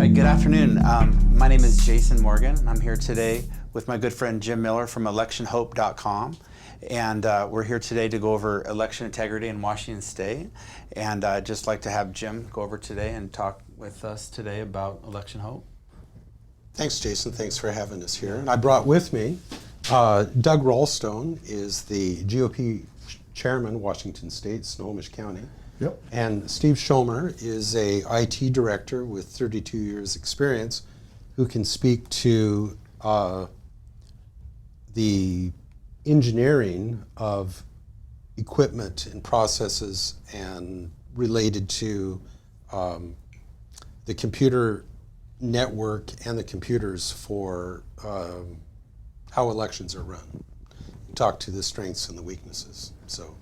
right, good afternoon. My name is Jason Morgan. I'm here today with my good friend Jim Miller from electionhope.com. And we're here today to go over election integrity in Washington State. And I'd just like to have Jim go over today and talk with us today about Election Hope. Thanks, Jason. Thanks for having us here. And I brought with me Doug Ralstone is the GOP chairman, Washington State, Snohomish County. Yep. And Steve Schomer is a IT director with 32 years experience who can speak to the engineering of equipment and processes and related to the computer network and the computers for how elections are run. Talk to the strengths and the weaknesses. So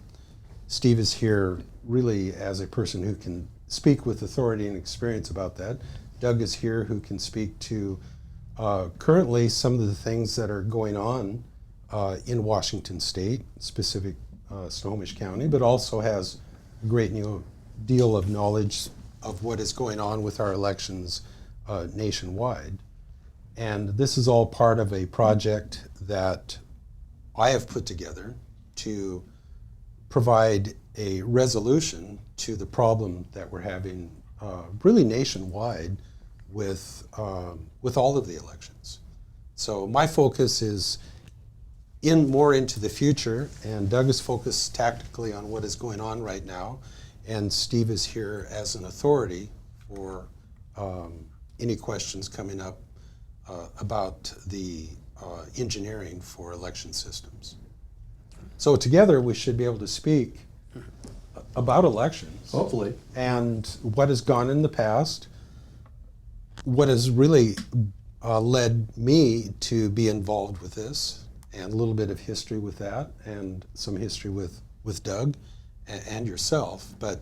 Steve is here really as a person who can speak with authority and experience about that. Doug is here who can speak to currently some of the things that are going on in Washington State, specific Snohomish County, but also has a great deal of knowledge of what is going on with our elections nationwide. And this is all part of a project that I have put together to provide a resolution to the problem that we're having really nationwide with all of the elections. So my focus is more into the future, and Doug is focused tactically on what is going on right now, and Steve is here as an authority for any questions coming up about the engineering for election systems. So together we should be able to speak about elections. Hopefully. And what has gone in the past, what has really led me to be involved with this, and a little bit of history with that, and some history with Doug and yourself. But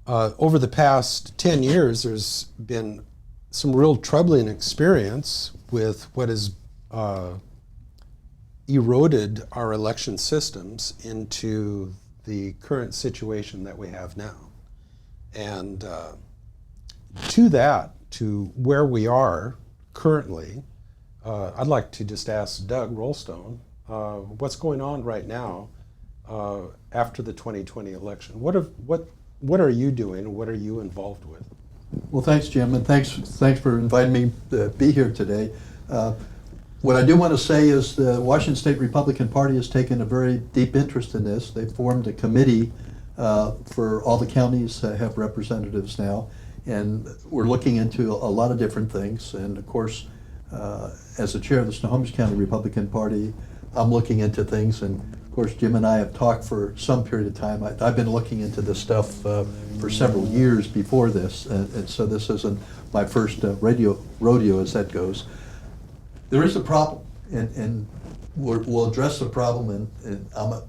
over the past 10 years, there's been some real troubling experience with what has eroded our election systems into the current situation that we have now. And to where we are currently, I'd like to just ask Doug Ralstone, what's going on right now after the 2020 election? What are you doing? What are you involved with? Well, thanks, Jim, and thanks for inviting me to be here today. What I do want to say is the Washington State Republican Party has taken a very deep interest in this. They've formed a committee for all the counties that have representatives now, and we're looking into a lot of different things. And of course, as the chair of the Snohomish County Republican Party, I'm looking into things. And of course, Jim and I have talked for some period of time. I've been looking into this stuff for several years before this, and so this isn't my first rodeo as that goes. There is a problem, and we'll address the problem, and I'm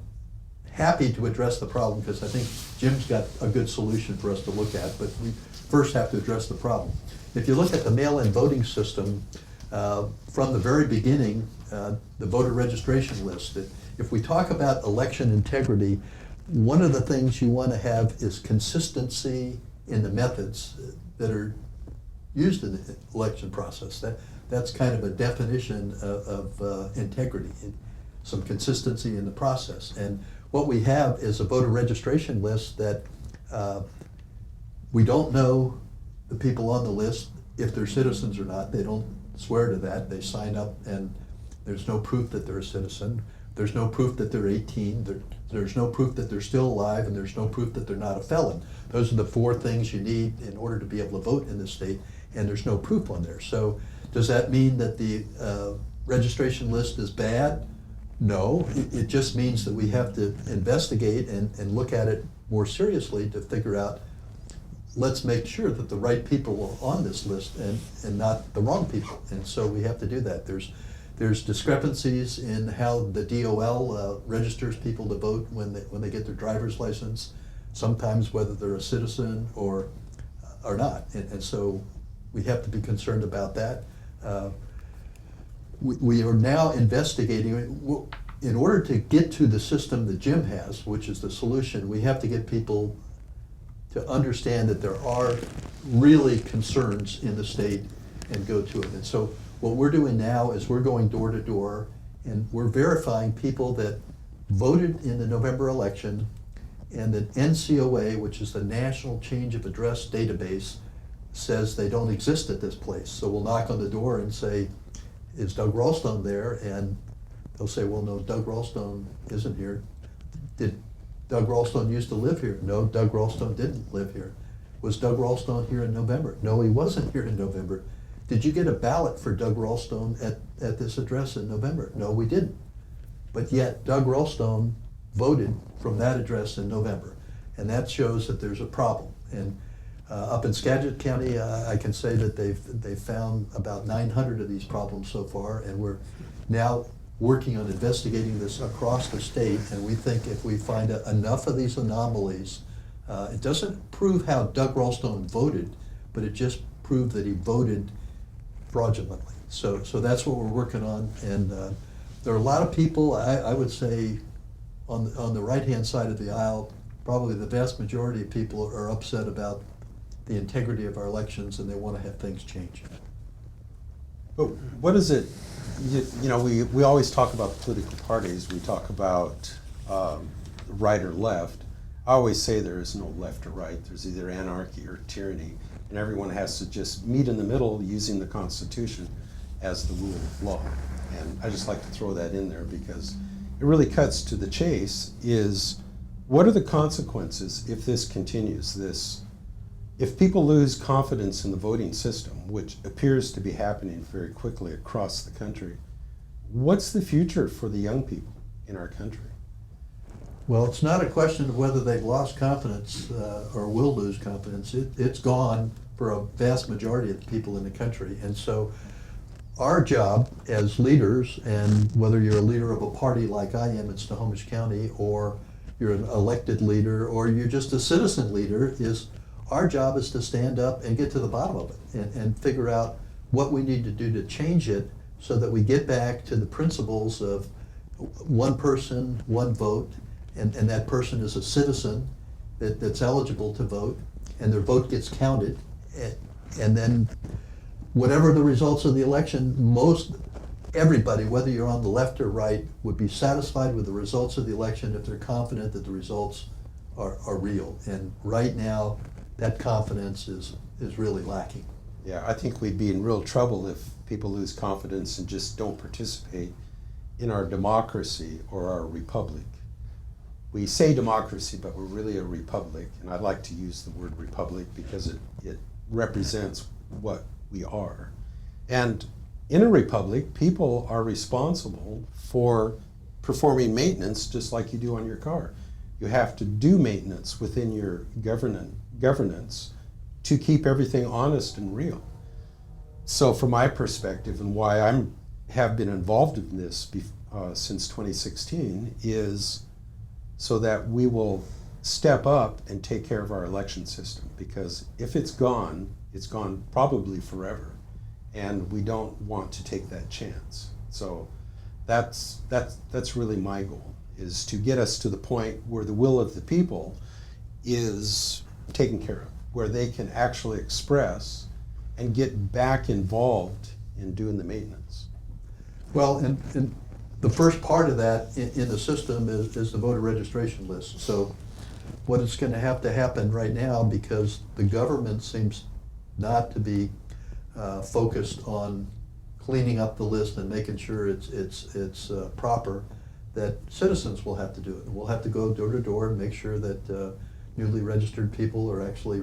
happy to address the problem because I think Jim's got a good solution for us to look at, but we first have to address the problem. If you look at the mail-in voting system, from the very beginning, the voter registration list, if we talk about election integrity, one of the things you want to have is consistency in the methods that are used in the election process. That's kind of a definition of integrity, some consistency in the process. And what we have is a voter registration list that we don't know the people on the list, if they're citizens or not. They don't swear to that. They sign up and there's no proof that they're a citizen. There's no proof that they're 18. There's no proof that they're still alive, and there's no proof that they're not a felon. Those are the four things you need in order to be able to vote in this state, and there's no proof on there. So does that mean that the registration list is bad? No, it just means that we have to investigate and look at it more seriously to figure out, let's make sure that the right people are on this list and not the wrong people. And so we have to do that. There's discrepancies in how the DOL registers people to vote when they get their driver's license, sometimes whether they're a citizen or not. And so we have to be concerned about that. We are now investigating. In order to get to the system that Jim has, which is the solution, we have to get people to understand that there are really concerns in the state and go to it. And so what we're doing now is we're going door to door and we're verifying people that voted in the November election, and that NCOA, which is the National Change of Address Database, says they don't exist at this place. So we'll knock on the door and say, is Doug Ralstone there? And they'll say, well, no, Doug Ralstone isn't here. Did Doug Ralstone used to live here? No, Doug Ralstone didn't live here. Was Doug Ralstone here in November? No, he wasn't here in November. Did you get a ballot for Doug Ralstone at this address in November? No, we didn't. But yet Doug Ralstone voted from that address in November. And that shows that there's a problem. And up in Skagit County, I can say that they've found about 900 of these problems so far, and we're now working on investigating this across the state. And we think if we find enough of these anomalies, it doesn't prove how Doug Ralstone voted, but it just proved that he voted fraudulently. So that's what we're working on. And there are a lot of people, I would say, on the right-hand side of the aisle, probably the vast majority of people are upset about the integrity of our elections, and they want to have things change. But what is it, you know, we always talk about political parties, we talk about right or left. I always say there is no left or right, there's either anarchy or tyranny, and everyone has to just meet in the middle using the Constitution as the rule of law. And I just like to throw that in there because it really cuts to the chase, is what are the consequences if this continues, if people lose confidence in the voting system, which appears to be happening very quickly across the country, what's the future for the young people in our country? Well, it's not a question of whether they've lost confidence or will lose confidence. It's gone for a vast majority of the people in the country. And so our job as leaders, and whether you're a leader of a party like I am in Snohomish County, or you're an elected leader, or you're just a citizen leader, is our job is to stand up and get to the bottom of it and figure out what we need to do to change it so that we get back to the principles of one person, one vote, and that person is a citizen that's eligible to vote, and their vote gets counted. And then whatever the results of the election, everybody, whether you're on the left or right, would be satisfied with the results of the election if they're confident that the results are real. And right now, that confidence is really lacking. Yeah, I think we'd be in real trouble if people lose confidence and just don't participate in our democracy or our republic. We say democracy, but we're really a republic, and I like to use the word republic because it represents what we are. And in a republic, people are responsible for performing maintenance just like you do on your car. You have to do maintenance within your governance to keep everything honest and real. So from my perspective, and why I have been involved in this since 2016, is so that we will step up and take care of our election system, because if it's gone probably forever, and we don't want to take that chance. So that's really my goal, is to get us to the point where the will of the people is taken care of, where they can actually express and get back involved in doing the maintenance. Well, and the first part of that in the system is the voter registration list. So what is going to have to happen right now, because the government seems not to be focused on cleaning up the list and making sure it's proper, that citizens will have to do it. We'll have to go door to door and make sure that newly registered people are actually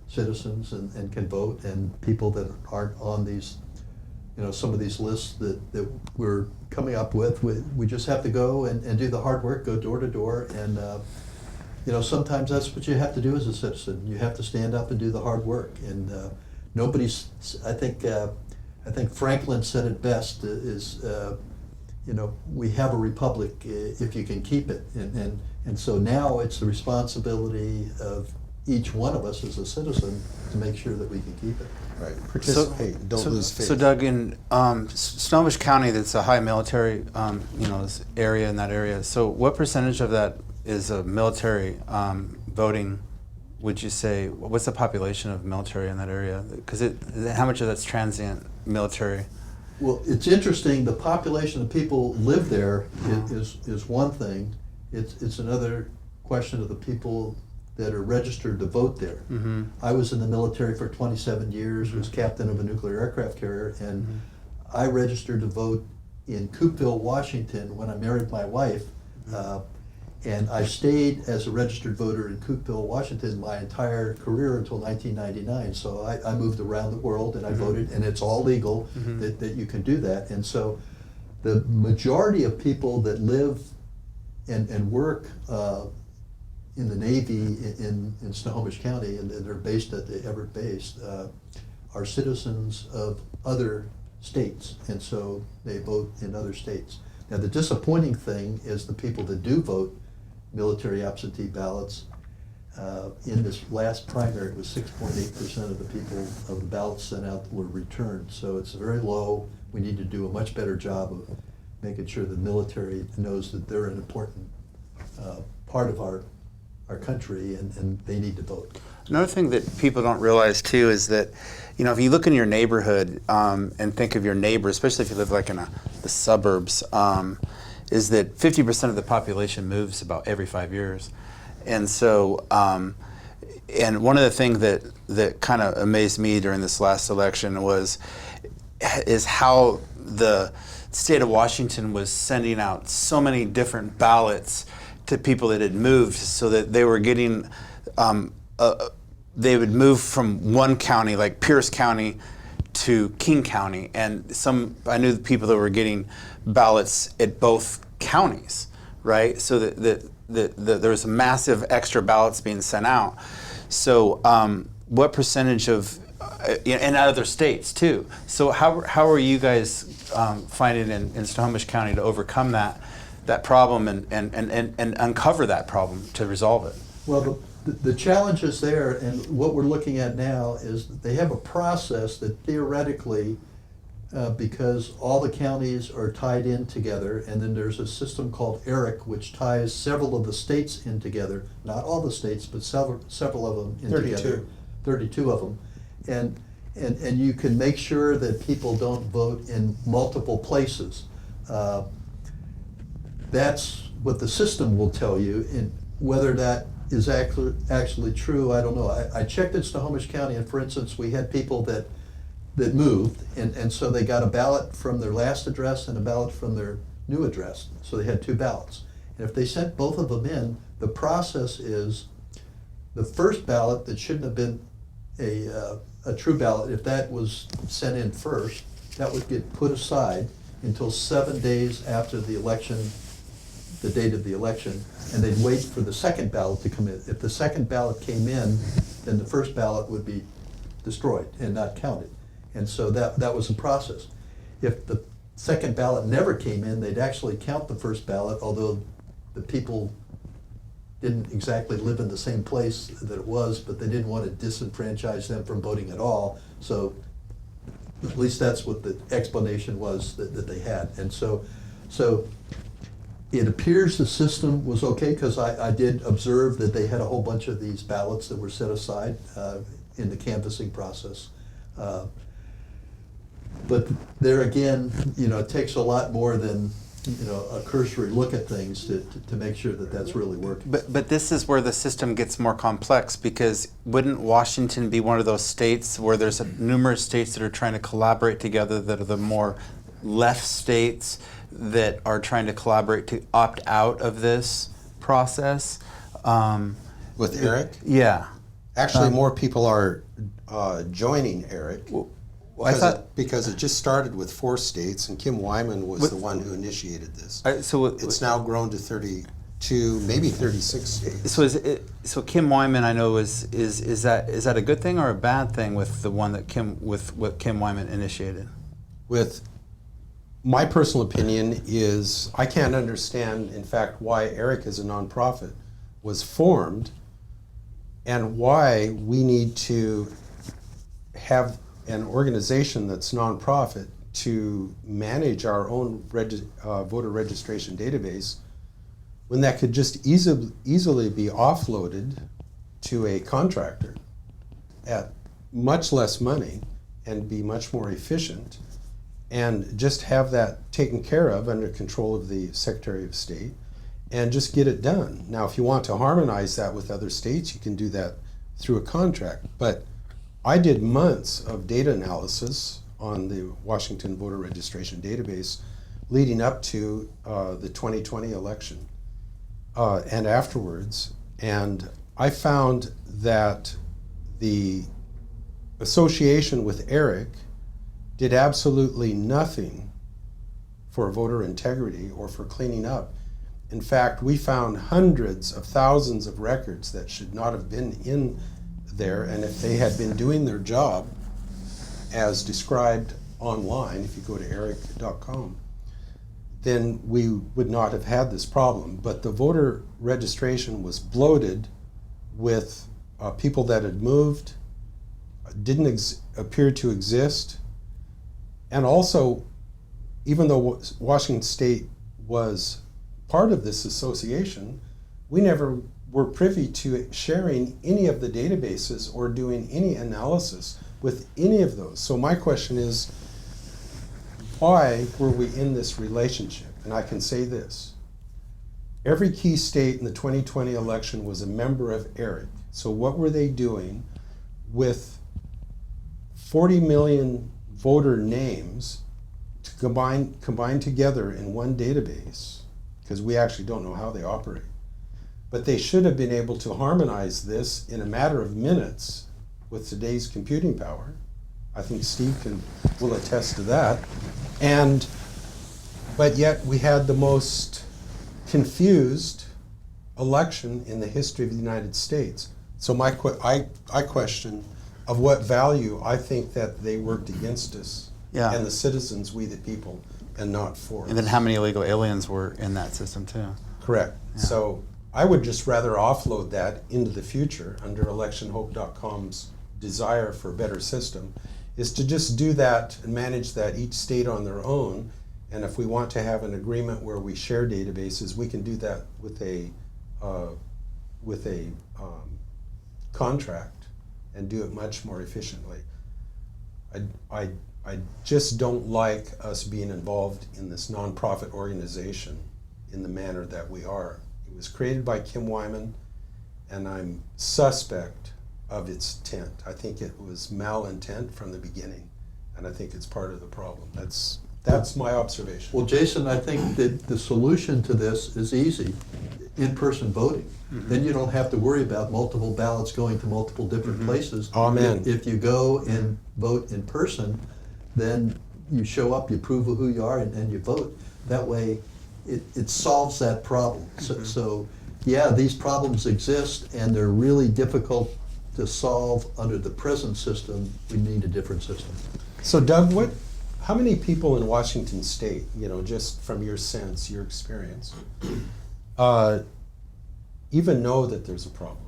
citizens and can vote, and people that aren't on these, some of these lists that we're coming up with, we just have to go and do the hard work, go door to door, and sometimes that's what you have to do as a citizen. You have to stand up and do the hard work, and I think Franklin said it best, is we have a republic if you can keep it, and so now it's the responsibility of each one of us as a citizen to make sure that we can keep it. Right. Participate. Don't lose faith. So Doug, in Snohomish County, that's a high military, this area in that area. So what percentage of that is a military voting would you say, what's the population of military in that area? Because how much of that's transient military? Well, it's interesting, the population of people live there is one thing. It's another question of the people that are registered to vote there. Mm-hmm. I was in the military for 27 years, was captain of a nuclear aircraft carrier, and I registered to vote in Coopeville, Washington when I married my wife. And I stayed as a registered voter in Coopeville, Washington my entire career until 1999. So I moved around the world and I voted, and it's all legal that you can do that. And so the majority of people that live and work in the Navy in Snohomish County, and they're based at the Everett base, are citizens of other states, and so they vote in other states. Now, the disappointing thing is the people that do vote military absentee ballots, in this last primary, it was 6.8% of the people of the ballots sent out were returned. So it's very low. We need to do a much better job of making sure the military knows that they're an important part of our country, and they need to vote. Another thing that people don't realize too is that, if you look in your neighborhood and think of your neighbors, especially if you live like in the suburbs, is that 50% of the population moves about every 5 years. And so, and one of the things that kind of amazed me during this last election is how the state of Washington was sending out so many different ballots to people that had moved, so that they were getting, they would move from one county, like Pierce County, to King County, and I knew the people that were getting ballots at both counties, right? So that there was a massive extra ballots being sent out. So what percentage of, and other states too. So how are you guys finding in Snohomish County to overcome that problem and uncover that problem to resolve it? Well, the challenge is there, and what we're looking at now is that they have a process that theoretically, because all the counties are tied in together, and then there's a system called ERIC, which ties several of the states in together, not all the states, but several of them in 32. together. 32 of them. And you can make sure that people don't vote in multiple places. That's what the system will tell you, and whether that is actually true, I don't know. I checked in Snohomish County, and for instance, we had people that moved, and so they got a ballot from their last address and a ballot from their new address. So they had two ballots. And if they sent both of them in, the process is the first ballot that shouldn't have been a true ballot, if that was sent in first, that would get put aside until 7 days after the election, the date of the election, and they'd wait for the second ballot to come in. If the second ballot came in, then the first ballot would be destroyed and not counted. And so that was a process. If the second ballot never came in, they'd actually count the first ballot, although the people didn't exactly live in the same place that it was, but they didn't want to disenfranchise them from voting at all. So at least that's what the explanation was that they had. And so it appears the system was okay, because I did observe that they had a whole bunch of these ballots that were set aside in the canvassing process. But there again, it takes a lot more than a cursory look at things to make sure that that's really working. But this is where the system gets more complex, because wouldn't Washington be one of those states where there's numerous states that are trying to collaborate together, that are the more left states that are trying to collaborate to opt out of this process? With ERIC? Yeah. Actually, more people are joining ERIC. I thought, because it just started with 4 states, and Kim Wyman was the one who initiated this. It's now grown to 32, maybe 36 states. So Kim Wyman, I know, is that a good thing or a bad thing with the one that what Kim Wyman initiated? With my personal opinion is, I can't understand, in fact, why ERIC as a nonprofit was formed, and why we need to have an organization that's nonprofit to manage our own voter registration database, when that could just easily be offloaded to a contractor at much less money and be much more efficient, and just have that taken care of under control of the Secretary of State and just get it done. Now, if you want to harmonize that with other states, you can do that through a contract. But I did months of data analysis on the Washington voter registration database leading up to the 2020 election and afterwards. And I found that the association with ERIC did absolutely nothing for voter integrity or for cleaning up. In fact, we found hundreds of thousands of records that should not have been in there, and if they had been doing their job as described online, if you go to eric.com, then we would not have had this problem. But the voter registration was bloated with people that had moved, didn't appear to exist, and also, even though Washington State was part of this association, we never were privy to sharing any of the databases or doing any analysis with any of those. So my question is, why were we in this relationship? And I can say this: every key state in the 2020 election was a member of ERIC. So what were they doing with 40 million voter names to combine together in one database? Because we actually don't know how they operate. But they should have been able to harmonize this in a matter of minutes with today's computing power. I think Steve will attest to that. But yet we had the most confused election in the history of the United States. So I question of what value I think that they worked against us and the citizens, we the people, and not for us. And then how many illegal aliens were in that system too? Correct. Yeah. So I would just rather offload that into the future under electionhope.com's desire for a better system, is to just do that and manage that each state on their own. And if we want to have an agreement where we share databases, we can do that with a contract and do it much more efficiently. I just don't like us being involved in this nonprofit organization in the manner that we are. It was created by Kim Wyman, and I'm suspect of its intent. I think it was malintent from the beginning, and I think it's part of the problem. That's my observation. Well, Jason, I think that the solution to this is easy: in-person voting. Mm-hmm. Then you don't have to worry about multiple ballots going to multiple different places. Amen. If you go and vote in person, then you show up, you prove who you are, and you vote. That way, it solves that problem. So, yeah, these problems exist, and they're really difficult to solve under the present system. We need a different system. So, Doug, how many people in Washington State, just from your sense, your experience, even know that there's a problem?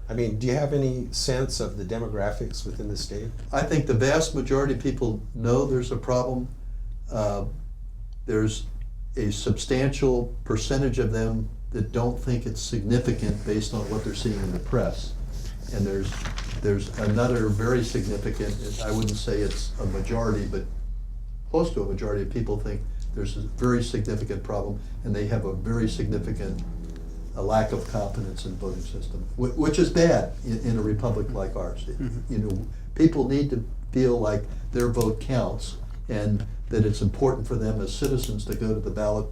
I mean, do you have any sense of the demographics within the state? I think the vast majority of people know there's a problem. There's a substantial percentage of them that don't think it's significant based on what they're seeing in the press. And there's another very significant, I wouldn't say it's a majority, but close to a majority of people think there's a very significant problem, and they have a very significant lack of confidence in the voting system, which is bad in a republic like ours. Mm-hmm. People need to feel like their vote counts, and that it's important for them as citizens to go to the ballot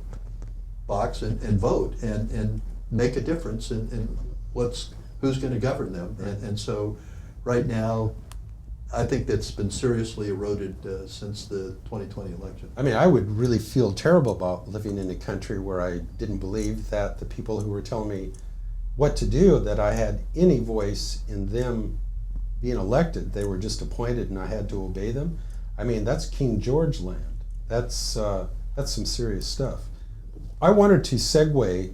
box and vote and make a difference in who's going to govern them. And so right now, I think that's been seriously eroded since the 2020 election. I mean, I would really feel terrible about living in a country where I didn't believe that the people who were telling me what to do, that I had any voice in them being elected. They were just appointed and I had to obey them. I mean, that's King George land. That's some serious stuff. I wanted to segue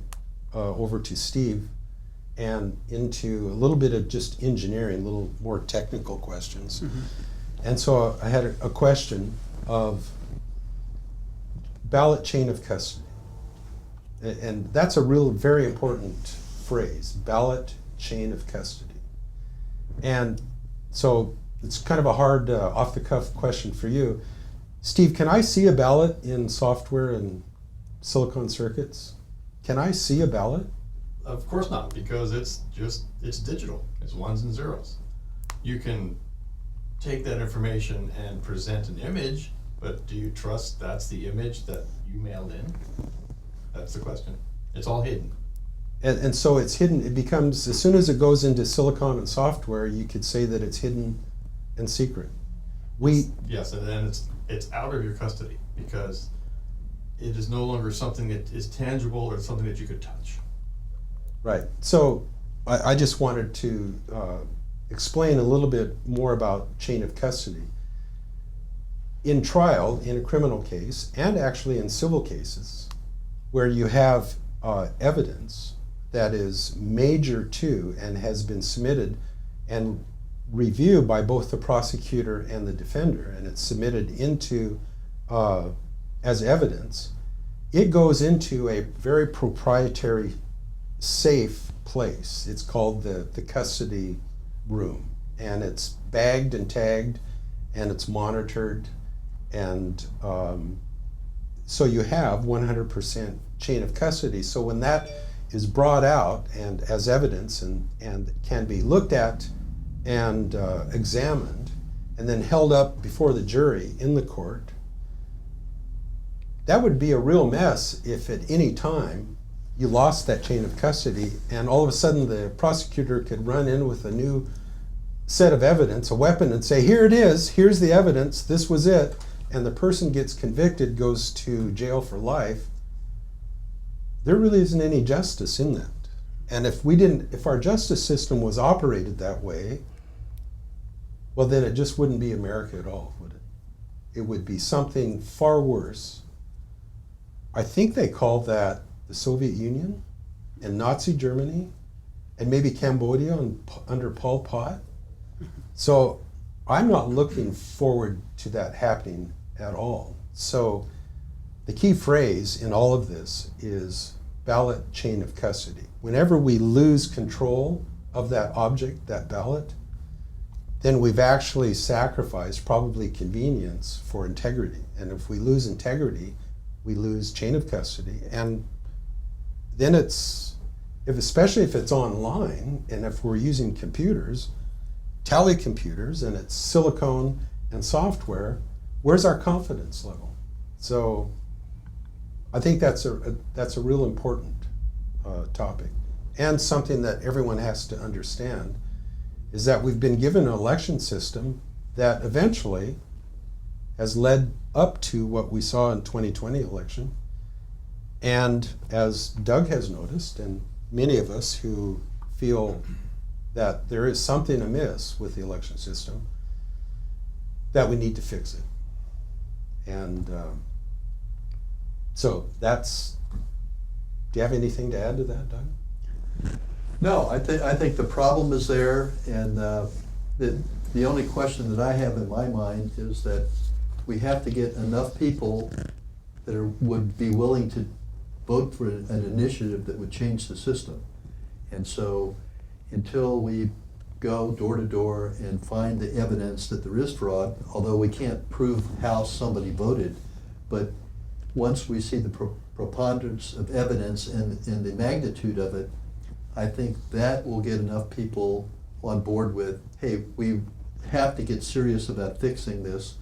over to Steve and into a little bit of just engineering, a little more technical questions. Mm-hmm. And so I had a question of ballot chain of custody. And that's a very important phrase, ballot chain of custody. And so it's kind of a hard off-the-cuff question for you. Steve, can I see a ballot in software and silicon circuits? Can I see a ballot? Of course not, because it's digital. It's ones and zeros. You can take that information and present an image, but do you trust that's the image that you mailed in? That's the question. It's all hidden. And so it's hidden. It becomes, as soon as it goes into silicon and software, you could say that it's hidden and secret. Yes, and then it's out of your custody because it is no longer something that is tangible or something that you could touch. Right. So I just wanted to explain a little bit more about chain of custody. In trial, in a criminal case, and actually in civil cases, where you have evidence that is major to and has been submitted and reviewed by both the prosecutor and the defender, and it's submitted into as evidence, it goes into a very proprietary, safe place. It's called the custody room, and it's bagged and tagged, and it's monitored, and so you have 100% chain of custody. So when that is brought out and as evidence and can be looked at and examined and then held up before the jury in the court, that would be a real mess if at any time you lost that chain of custody and all of a sudden the prosecutor could run in with a new set of evidence, a weapon, and say, here it is, here's the evidence, this was it, and the person gets convicted, goes to jail for life. There really isn't any justice in that. And if our justice system was operated that way, well, then it just wouldn't be America at all, would it? It would be something far worse. I think they called that the Soviet Union and Nazi Germany and maybe Cambodia under Pol Pot. So I'm not looking forward to that happening at all. So the key phrase in all of this is ballot chain of custody. Whenever we lose control of that object, that ballot, then we've actually sacrificed probably convenience for integrity. And if we lose integrity, we lose chain of custody. And then especially if it's online and if we're using computers, tally computers, and it's silicone and software, where's our confidence level? So I think that's a real important topic, and something that everyone has to understand is that we've been given an election system that eventually has led up to what we saw in 2020 election. And as Doug has noticed, and many of us who feel that there is something amiss with the election system, that we need to fix it. And so do you have anything to add to that, Doug? No, I think the problem is there, and the only question that I have in my mind is that we have to get enough people that would be willing to vote for an initiative that would change the system. And so until we go door to door and find the evidence that there is fraud, although we can't prove how somebody voted, but once we see the preponderance of evidence and the magnitude of it, I think that will get enough people on board with, hey, we have to get serious about fixing this.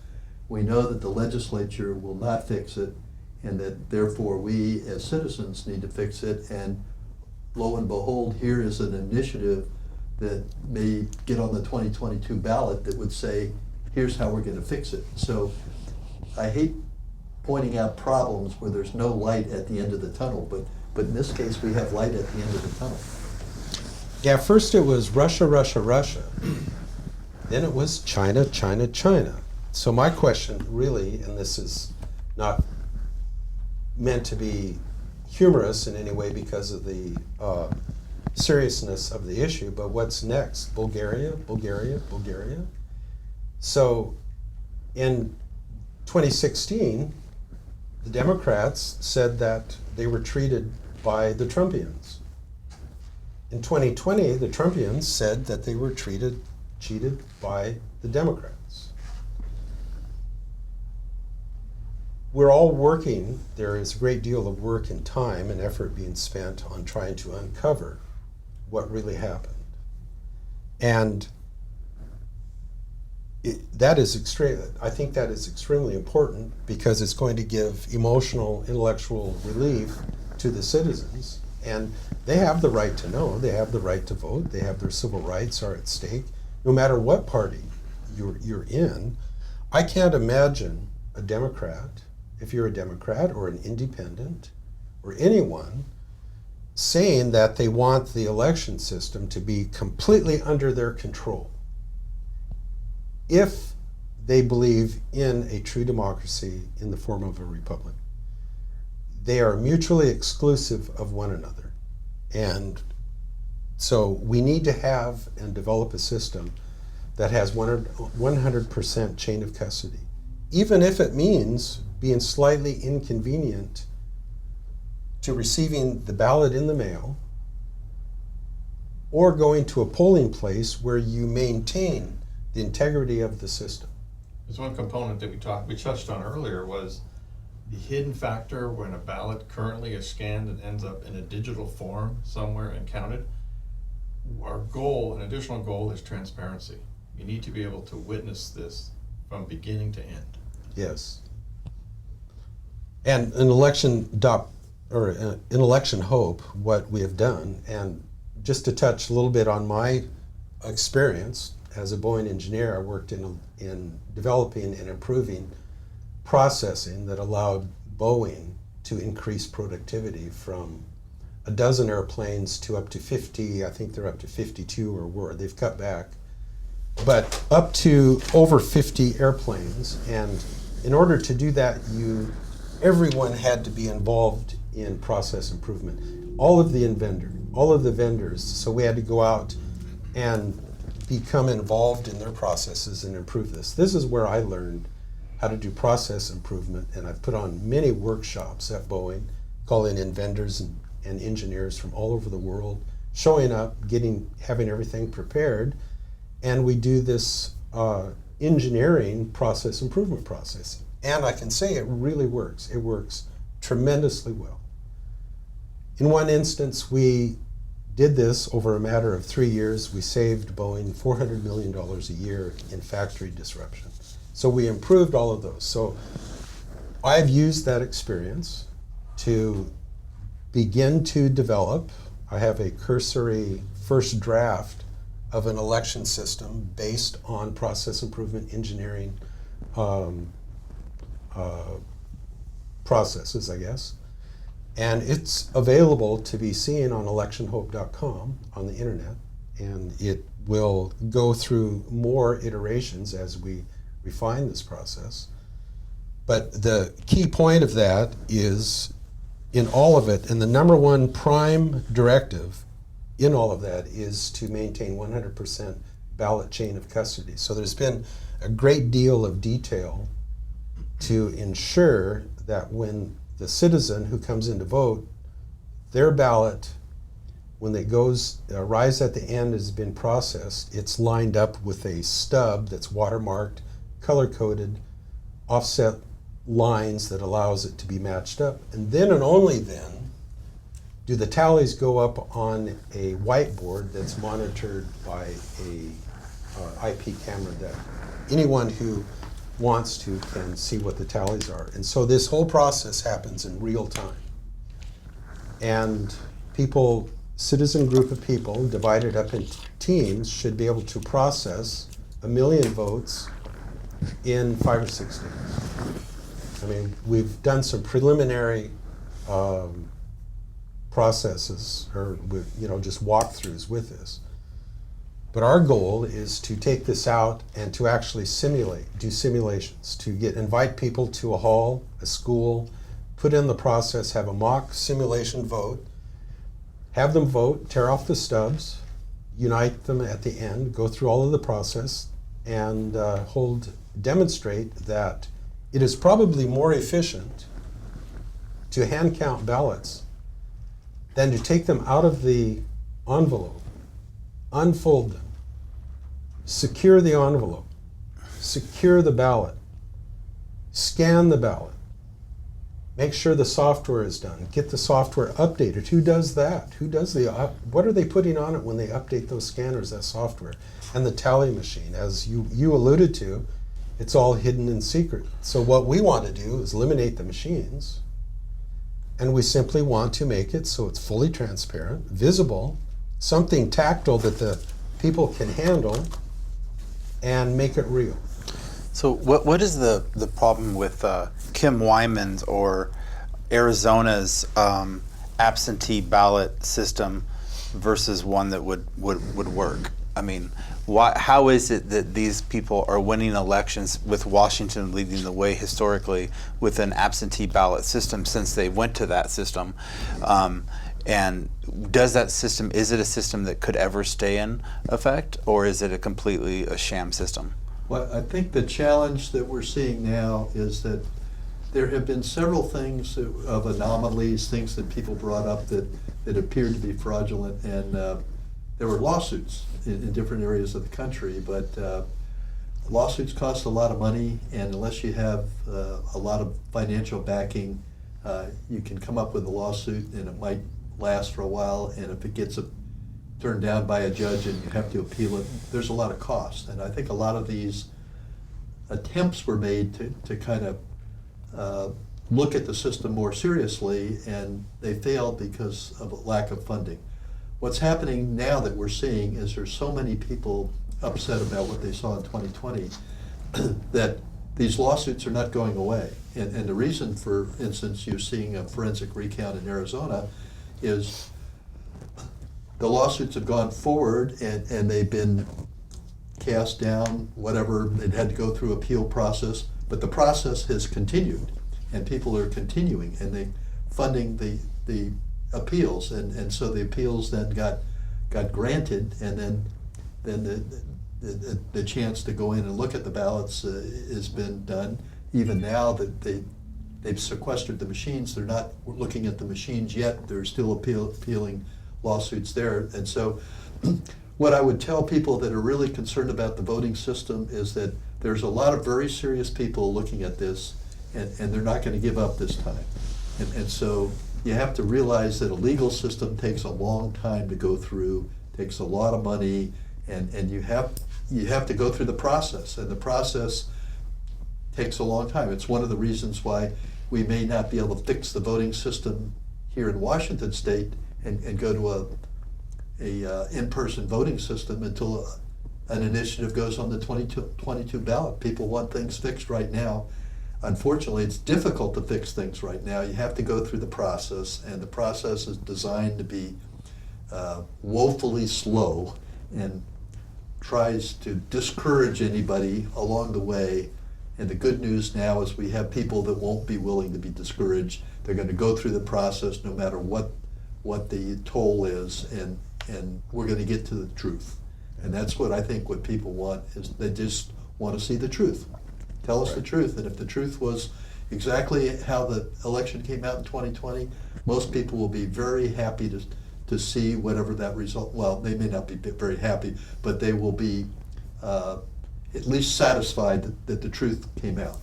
We know that the legislature will not fix it, and that therefore we as citizens need to fix it. And lo and behold, here is an initiative that may get on the 2022 ballot that would say, here's how we're going to fix it. So I hate pointing out problems where there's no light at the end of the tunnel, but in this case we have light at the end of the tunnel. Yeah, first it was Russia, Russia, Russia. Then it was China, China, China. So my question really, and this is not meant to be humorous in any way because of the seriousness of the issue, but what's next? Bulgaria, Bulgaria, Bulgaria? So in 2016, the Democrats said that they were treated by the Trumpians. In 2020, the Trumpians said that they were cheated by the Democrats. We're all working, there is a great deal of work and time and effort being spent on trying to uncover what really happened. And that is I think that is extremely important because it's going to give emotional, intellectual relief to the citizens. And they have the right to know, they have the right to vote, they have their civil rights are at stake, no matter what party you're in. I can't imagine a Democrat, if you're a Democrat or an independent or anyone, saying that they want the election system to be completely under their control if they believe in a true democracy in the form of a republic. They are mutually exclusive of one another. And so we need to have and develop a system that has 100% chain of custody, even if it means being slightly inconvenient to receiving the ballot in the mail or going to a polling place where you maintain the integrity of the system. There's one component that we touched on earlier was the hidden factor when a ballot currently is scanned and ends up in a digital form somewhere and counted. Our goal, an additional goal, is transparency. You need to be able to witness this from beginning to end. Yes. And an election hope, what we have done, and just to touch a little bit on my experience as a Boeing engineer, I worked in developing and improving processing that allowed Boeing to increase productivity from a dozen airplanes to up to 50, I think they're up to 52 or were, they've cut back, but up to over 50 airplanes. And in order to do that, everyone had to be involved in process improvement. All of the vendors, so we had to go out and become involved in their processes and improve this. This is where I learned how to do process improvement, and I've put on many workshops at Boeing, calling in vendors and engineers from all over the world, showing up, having everything prepared, and we do this engineering process improvement process. And I can say it really works. It works tremendously well. In one instance, we did this over a matter of 3 years. We saved Boeing $400 million a year in factory disruption. So we improved all of those. So I've used that experience to begin to develop. I have a cursory first draft of an election system based on process improvement engineering processes, I guess. And it's available to be seen on electionhope.com on the internet. And it will go through more iterations as we refine this process. But the key point of that is in all of it, and the number one prime directive in all of that is to maintain 100% ballot chain of custody. So there's been a great deal of detail to ensure that when the citizen who comes in to vote, their ballot, when it arrives at the end, has been processed, it's lined up with a stub that's watermarked, color-coded, offset lines that allows it to be matched up. And then and only then do the tallies go up on a whiteboard that's monitored by a IP camera that anyone who wants to can see what the tallies are. And so this whole process happens in real time. And citizen group of people divided up in teams should be able to process 1 million votes in 5 or 6 days. I mean, we've done some preliminary processes or just walkthroughs with this. But our goal is to take this out and to actually do simulations, to invite people to a hall, a school, put in the process, have a mock simulation vote, have them vote, tear off the stubs, unite them at the end, go through all of the process, and demonstrate that it is probably more efficient to hand count ballots than to take them out of the envelope, unfold them, secure the envelope, secure the ballot, scan the ballot, make sure the software is done, get the software updated. Who does that? Who does what are they putting on it when they update those scanners, that software? And the tally machine, as you alluded to, it's all hidden in secret. So what we want to do is eliminate the machines, and we simply want to make it so it's fully transparent, visible, something tactile that the people can handle, and make it real. So what is the problem with Kim Wyman's or Arizona's absentee ballot system versus one that would work? I mean, how is it that these people are winning elections with Washington leading the way historically with an absentee ballot system since they went to that system? And does that system, is it a system that could ever stay in effect, or is it a sham system? Well, I think the challenge that we're seeing now is that there have been several things of anomalies, things that people brought up that appeared to be fraudulent, and there were lawsuits in different areas of the country, but lawsuits cost a lot of money, and unless you have a lot of financial backing, you can come up with a lawsuit and it might last for a while, and if it gets turned down by a judge and you have to appeal it, there's a lot of cost. And I think a lot of these attempts were made to kind of look at the system more seriously, and they failed because of a lack of funding. What's happening now that we're seeing is there's so many people upset about what they saw in 2020 that these lawsuits are not going away. And the reason, for instance, you're seeing a forensic recount in Arizona is the lawsuits have gone forward and they've been cast down, whatever, it had to go through appeal process, but the process has continued and people are continuing and they funding the appeals, and so the appeals then got granted, and then the chance to go in and look at the ballots has been done. Even now that they've sequestered the machines, they're not looking at the machines yet, they're still appealing lawsuits there. And so what I would tell people that are really concerned about the voting system is that there's a lot of very serious people looking at this, and they're not going to give up this time. And so you have to realize that a legal system takes a long time to go through, takes a lot of money, and you have to go through the process, and the process takes a long time. It's one of the reasons why we may not be able to fix the voting system here in Washington State and go to a in-person voting system until an initiative goes on the 2022 ballot. People want things fixed right now. Unfortunately, it's difficult to fix things right now. You have to go through the process, and the process is designed to be woefully slow and tries to discourage anybody along the way. And the good news now is we have people that won't be willing to be discouraged. They're going to go through the process no matter what the toll is, and we're going to get to the truth. And that's what I think what people want, is they just want to see the truth. Tell us the truth. And if the truth was exactly how the election came out in 2020, most people will be very happy to see whatever that result, well, they may not be very happy, but they will be at least satisfied that the truth came out.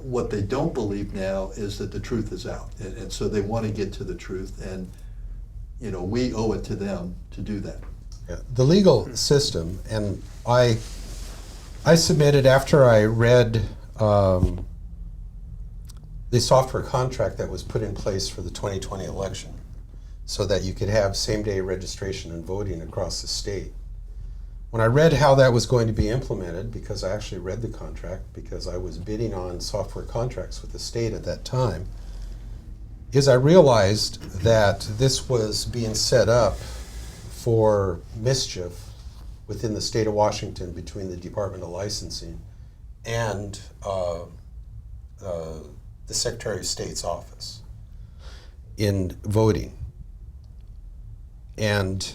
What they don't believe now is that the truth is out. And so they want to get to the truth, and we owe it to them to do that. Yeah. The legal system, and I submitted, after I read the software contract that was put in place for the 2020 election so that you could have same-day registration and voting across the state. When I read how that was going to be implemented, because I actually read the contract because I was bidding on software contracts with the state at that time, is I realized that this was being set up for mischief within the state of Washington between the Department of Licensing and the Secretary of State's office in voting. And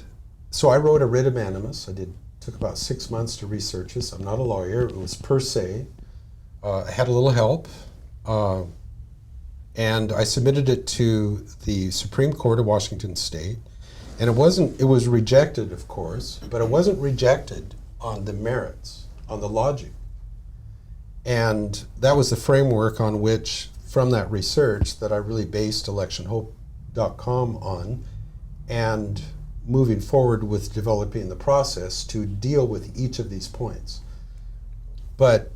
so I wrote a writ of mandamus. Took about 6 months to research this. I'm not a lawyer. It was per se. I had a little help. And I submitted it to the Supreme Court of Washington State. And it was rejected, of course, but it wasn't rejected on the merits, on the logic. And that was the framework on which, from that research, that I really based electionhope.com on, and moving forward with developing the process to deal with each of these points. But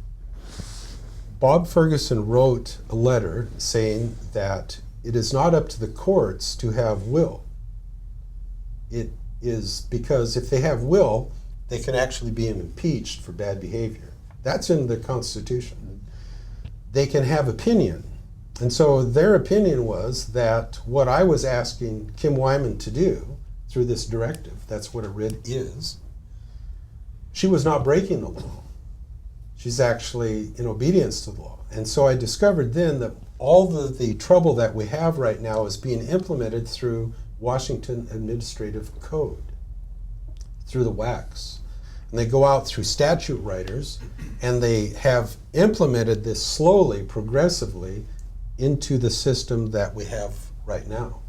Bob Ferguson wrote a letter saying that it is not up to the courts to have will. It is because if they have will, they can actually be impeached for bad behavior. That's in the Constitution. They can have opinion. And so their opinion was that what I was asking Kim Wyman to do through this directive, that's what a writ is, she was not breaking the law. She's actually in obedience to the law. And so I discovered then that all the trouble that we have right now is being implemented through Washington Administrative Code, through the WACs. And they go out through statute writers, and they have implemented this slowly, progressively, into the system that we have right now.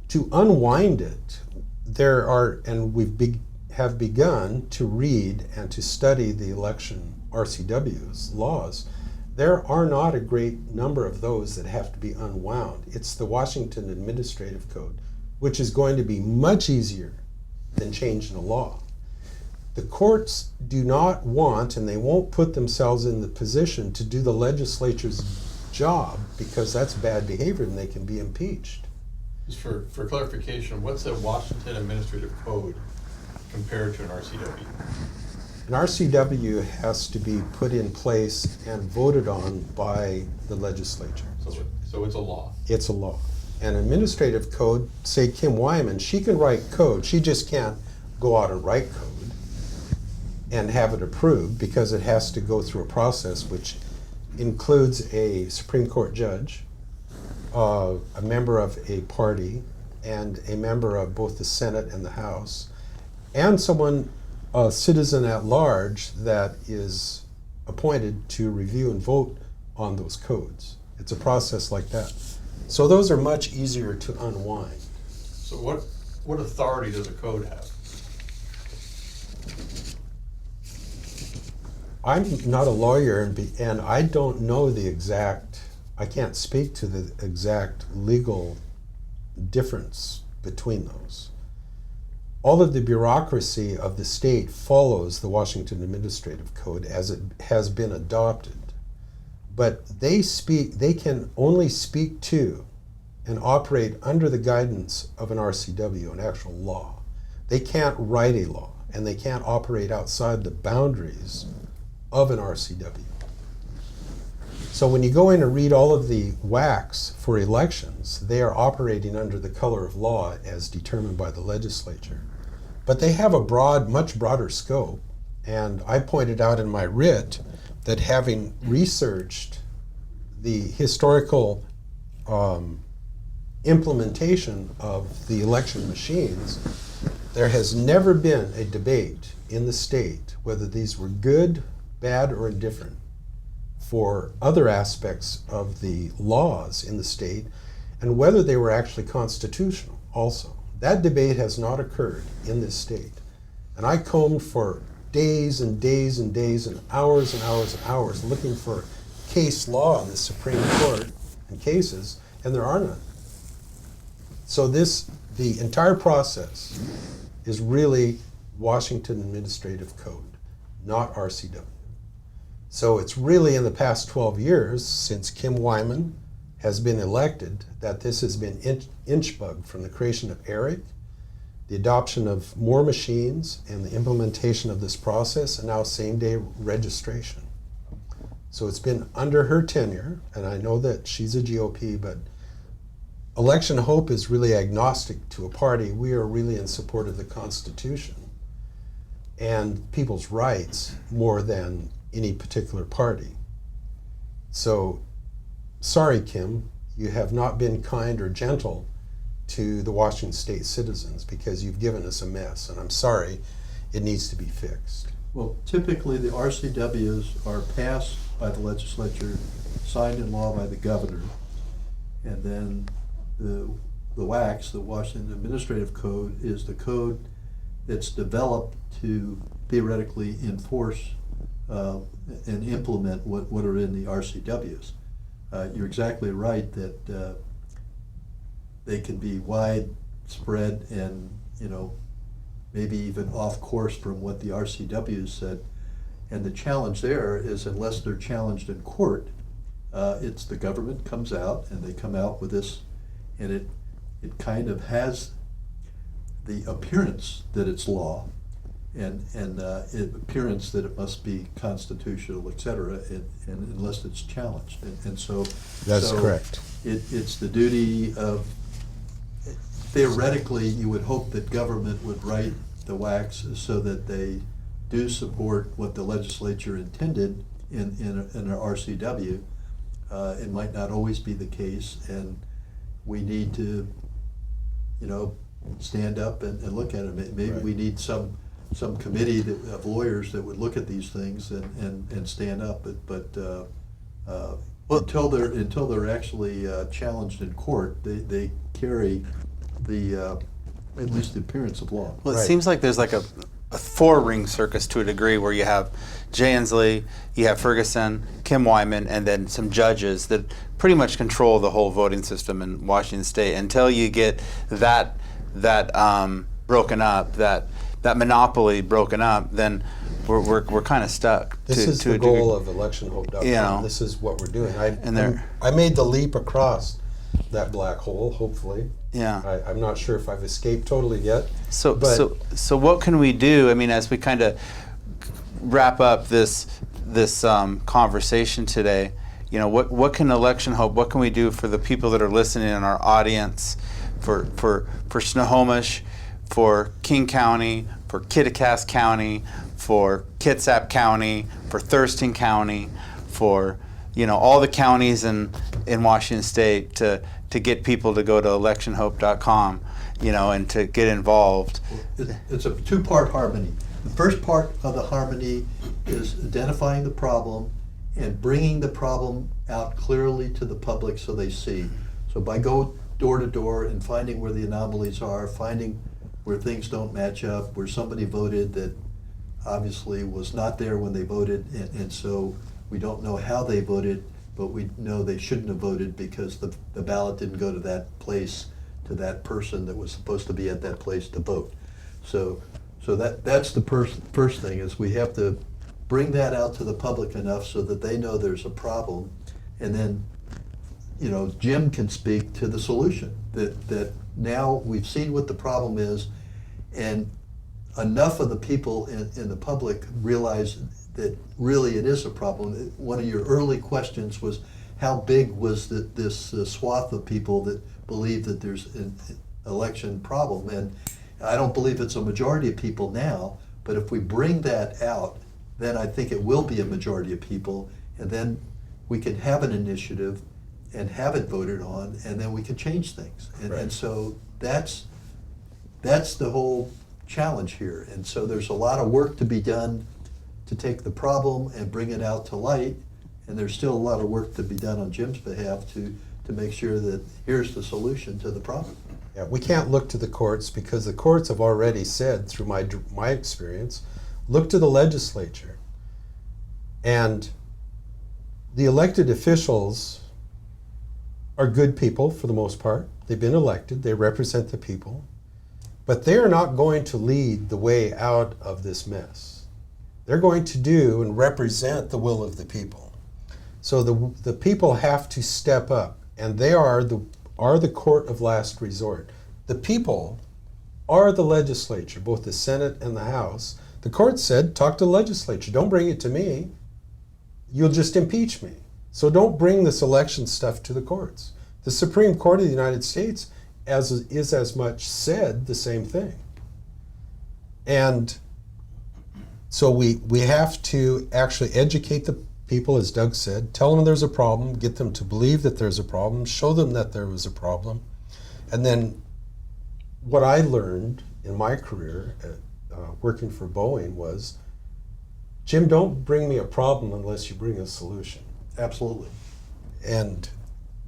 To unwind it, there are, and have begun to read and to study the election RCW's laws. There are not a great number of those that have to be unwound. It's the Washington Administrative Code, which is going to be much easier than changing a law. The courts do not want, and they won't put themselves in the position to do the legislature's job, because that's bad behavior and they can be impeached. Just for clarification, what's a Washington Administrative Code compared to an RCW? An RCW has to be put in place and voted on by the legislature. So it's a law. It's a law. An administrative code, say Kim Wyman, she can write code, she just can't go out and write code and have it approved, because it has to go through a process which includes a Supreme Court judge, a member of a party, and a member of both the Senate and the House, and someone, a citizen at large, that is appointed to review and vote on those codes. It's a process like that. So those are much easier to unwind. So what authority does a code have? I'm not a lawyer, and I don't know the exact, I can't speak to the exact legal difference between those. All of the bureaucracy of the state follows the Washington Administrative Code as it has been adopted. But they can only speak to and operate under the guidance of an RCW, an actual law. They can't write a law, and they can't operate outside the boundaries of an RCW. So when you go in and read all of the WACs for elections, they are operating under the color of law as determined by the legislature. But they have a much broader scope, and I pointed out in my writ that, having researched the historical implementation of the election machines, there has never been a debate in the state whether these were good, bad, or indifferent for other aspects of the laws in the state, and whether they were actually constitutional also. That debate has not occurred in this state. And I combed for days and days and days and hours and hours and hours looking for case law in the Supreme Court and cases, and there are none. So the entire process is really Washington Administrative Code, not RCW. So it's really in the past 12 years, since Kim Wyman has been elected, that this has been inch-bugged, from the creation of ERIC, the adoption of more machines, and the implementation of this process, and now same-day registration. So it's been under her tenure, and I know that she's a GOP, but Election Hope is really agnostic to a party. We are really in support of the Constitution and people's rights more than any particular party. So, sorry, Kim, you have not been kind or gentle to the Washington State citizens, because you've given us a mess, and I'm sorry, it needs to be fixed. Well, typically the RCWs are passed by the legislature, signed in law by the governor, and then the the WACS, the Washington Administrative Code, is the code that's developed to theoretically enforce and implement what are in the RCWs. You're exactly right that they can be widespread and, maybe even off course from what the RCWs said. And the challenge there is, unless they're challenged in court, it's the government comes out and they come out with this, and it kind of has the appearance that it's law, and appearance that it must be constitutional, et cetera, and unless it's challenged. And so That's correct. It's the duty of, theoretically, you would hope that government would write the WACs so that they do support what the legislature intended in an RCW. It might not always be the case, and we need to, stand up and look at it. Maybe Right. we need some committee of lawyers that would look at these things and stand up. But until they're actually challenged in court, they carry the at least the appearance of law. Well, it Right. seems like there's like a four-ring circus to a degree, where you have Jay Inslee, you have Ferguson, Kim Wyman, and then some judges that pretty much control the whole voting system in Washington State. Until you get that broken up, that monopoly broken up, then we're kind of stuck. This is to the a degree. goal of electionhope.com. You know. This is what we're doing. And I made the leap across that black hole, hopefully. Yeah. I'm not sure if I've escaped totally yet. So but what can we do? I mean, as we kind of wrap up this conversation today, what can Election Hope? What can we do for the people that are listening in our audience, for Snohomish, for King County, for Kittitas County, for Kitsap County, for Thurston County, for all the counties in Washington State, to get people to go to electionhope.com, and to get involved. It's a two-part harmony. The first part of the harmony is identifying the problem and bringing the problem out clearly to the public so they see. So by going door to door and finding where the anomalies are, finding where things don't match up, where somebody voted that obviously was not there when they voted, and so we don't know how they voted, but we know they shouldn't have voted because the ballot didn't go to that place, to that person that was supposed to be at that place to vote. So that's the first thing, is we have to bring that out to the public enough so that they know there's a problem, and then Jim can speak to the solution, that now we've seen what the problem is, and enough of the people in the public realize that really it is a problem. One of your early questions was, how big was this swath of people that believe that there's an election problem? And I don't believe it's a majority of people now, but if we bring that out, then I think it will be a majority of people, and then we can have an initiative and have it voted on, and then we can change things. And so that's the whole challenge here. And so there's a lot of work to be done to take the problem and bring it out to light, and there's still a lot of work to be done on Jim's behalf to make sure that here's the solution to the problem. Yeah, we can't look to the courts, because the courts have already said, through my experience, look to the legislature. And the elected officials are good people for the most part. They've been elected, they represent the people, but they are not going to lead the way out of this mess. They're going to do and represent the will of the people. So the people have to step up, and they are the court of last resort. The people are the legislature, both the Senate and the House. The court said, talk to the legislature. Don't bring it to me. You'll just impeach me. So don't bring this election stuff to the courts. The Supreme Court of the United States is as much said the same thing. And so we have to actually educate the people, as Doug said, tell them there's a problem, get them to believe that there's a problem, show them that there was a problem. And then what I learned in my career working for Boeing was, Jim, don't bring me a problem unless you bring a solution. Absolutely. And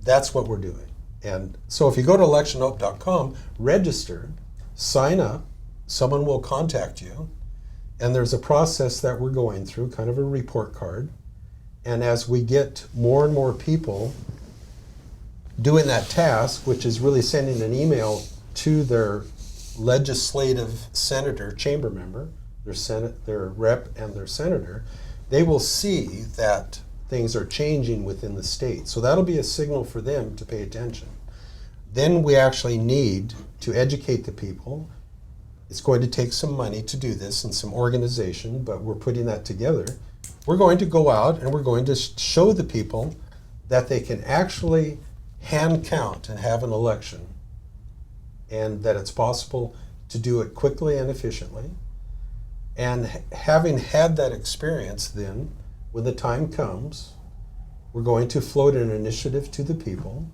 that's what we're doing. And so if you go to electionhope.com, register, sign up, someone will contact you, and there's a process that we're going through, kind of a report card. And as we get more and more people doing that task, which is really sending an email to their legislative senator, chamber member, their senate, their rep, and their senator, they will see that things are changing within the state. So that'll be a signal for them to pay attention. Then we actually need to educate the people. It's going to take some money to do this and some organization, but we're putting that together. We're going to go out and we're going to show the people that they can actually hand count and have an election, and that it's possible to do it quickly and efficiently. And having had that experience, then, when the time comes, we're going to float an initiative to the people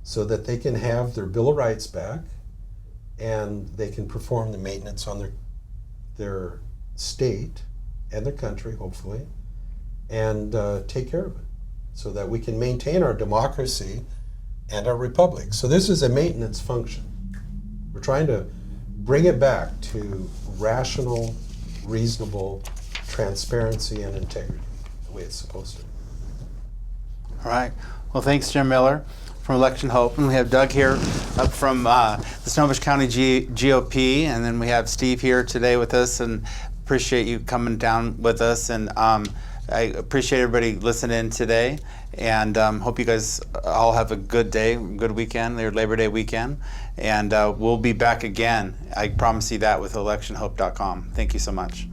so that they can have their Bill of Rights back and they can perform the maintenance on their state and their country, hopefully, and take care of it so that we can maintain our democracy and our republic. So this is a maintenance function. We're trying to bring it back to rational, reasonable transparency and integrity, the way it's supposed to. All right. Well, thanks, Jim Miller from Election Hope. And we have Doug here up from the Snohomish County GOP. And then we have Steve here today with us. And appreciate you coming down with us. And I appreciate everybody listening today. And hope you guys all have a good day, good weekend, your Labor Day weekend. And we'll be back again. I promise you that with electionhope.com. Thank you so much.